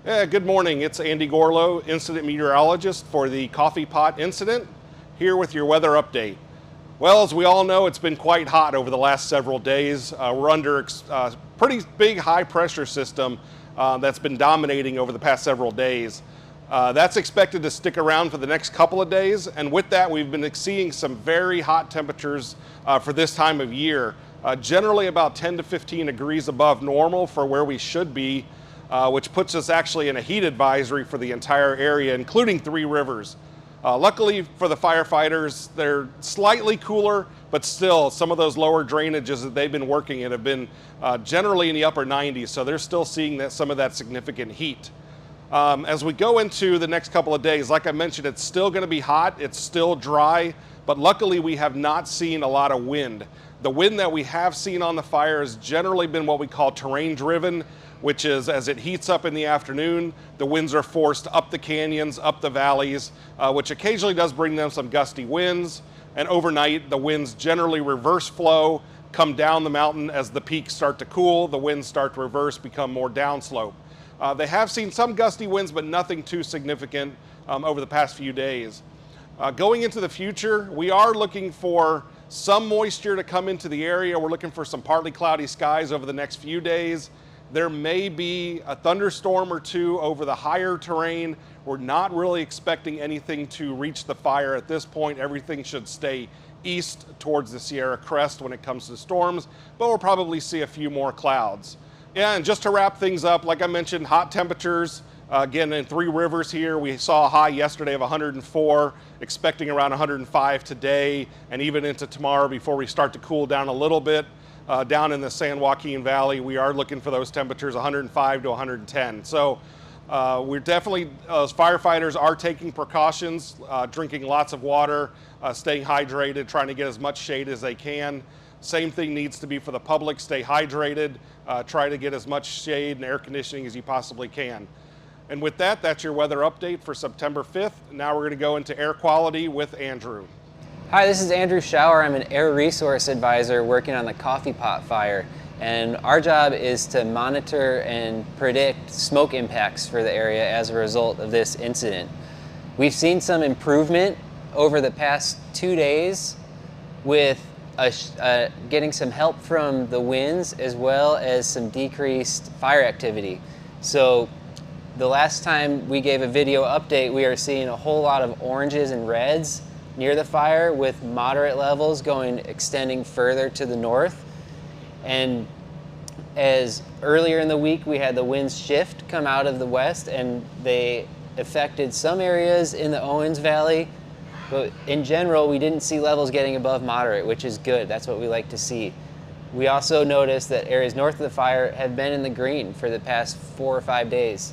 Yeah, good morning. It's Andy Gorelow, incident meteorologist for the coffee pot incident, here with your weather update. Well, as we all know, it's been quite hot over the last several days. We're under a pretty big high pressure system that's been dominating over the past several days. That's expected to stick around for the next couple of days, and with that we've been seeing some very hot temperatures for this time of year, generally about 10 to 15 degrees above normal for where we should be, which puts us actually in a heat advisory for the entire area, including Three Rivers. Luckily for the firefighters, they're slightly cooler, but still some of those lower drainages that they've been working in have been generally in the upper 90s, so they're still seeing some of that significant heat. As we go into the next couple of days, like I mentioned, it's still going to be hot, it's still dry, but luckily we have not seen a lot of wind. The wind that we have seen on the fire has generally been what we call terrain driven, which is as it heats up in the afternoon, the winds are forced up the canyons, up the valleys, which occasionally does bring them some gusty winds. And overnight, the winds generally reverse flow, come down the mountain as the peaks start to cool, the winds start to reverse, become more downslope. They have seen some gusty winds, but nothing too significant over the past few days. Going into the future, we are looking for some moisture to come into the area. We're looking for some partly cloudy skies over the next few days. There may be a thunderstorm or two over the higher terrain. We're not really expecting anything to reach the fire at this point. Everything should stay east towards the Sierra Crest when it comes to storms, but we'll probably see a few more clouds. Yeah, and just to wrap things up, like I mentioned, hot temperatures. Again, in Three Rivers here, we saw a high yesterday of 104, expecting around 105 today, and even into tomorrow before we start to cool down a little bit. Down in the San Joaquin Valley, we are looking for those temperatures 105 to 110. So we're definitely, as firefighters are taking precautions, drinking lots of water, staying hydrated, trying to get as much shade as they can. Same thing needs to be for the public. Stay hydrated, try to get as much shade and air conditioning as you possibly can. And with that, that's your weather update for September 5th. Now we're going to go into air quality with Andrew. Hi, this is Andrew Schauer. I'm an air resource advisor working on the coffee pot fire. And our job is to monitor and predict smoke impacts for the area as a result of this incident. We've seen some improvement over the past 2 days with getting some help from the winds as well as some decreased fire activity. So the last time we gave a video update, we are seeing a whole lot of oranges and reds near the fire with moderate levels extending further to the north. And as earlier in the week we had the winds shift come out of the west and they affected some areas in the Owens Valley, but in general we didn't see levels getting above moderate, which is good. That's what we like to see. We also noticed that areas north of the fire have been in the green for the past 4 or 5 days.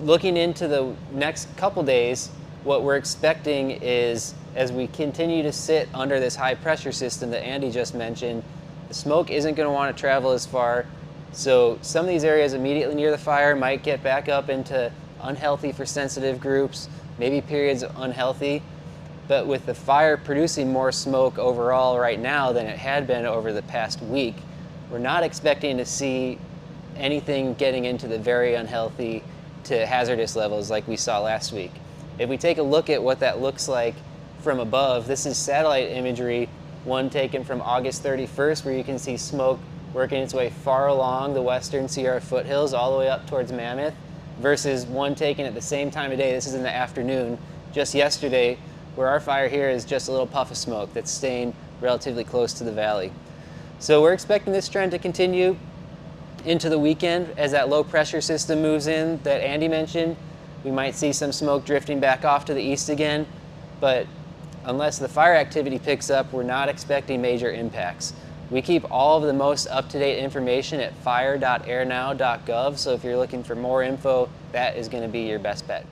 Looking into the next couple days, what we're expecting is, as we continue to sit under this high pressure system that Andy just mentioned, the smoke isn't going to want to travel as far. So some of these areas immediately near the fire might get back up into unhealthy for sensitive groups, maybe periods of unhealthy. But with the fire producing more smoke overall right now than it had been over the past week, we're not expecting to see anything getting into the very unhealthy to hazardous levels like we saw last week. If we take a look at what that looks like from above, this is satellite imagery, one taken from August 31st, where you can see smoke working its way far along the western Sierra foothills all the way up towards Mammoth, versus one taken at the same time of day. This is in the afternoon, just yesterday, where our fire here is just a little puff of smoke that's staying relatively close to the valley. So we're expecting this trend to continue into the weekend as that low pressure system moves in that Andy mentioned. We might see some smoke drifting back off to the east again, but unless the fire activity picks up, we're not expecting major impacts. We keep all of the most up-to-date information at fire.airnow.gov, so if you're looking for more info, that is going to be your best bet.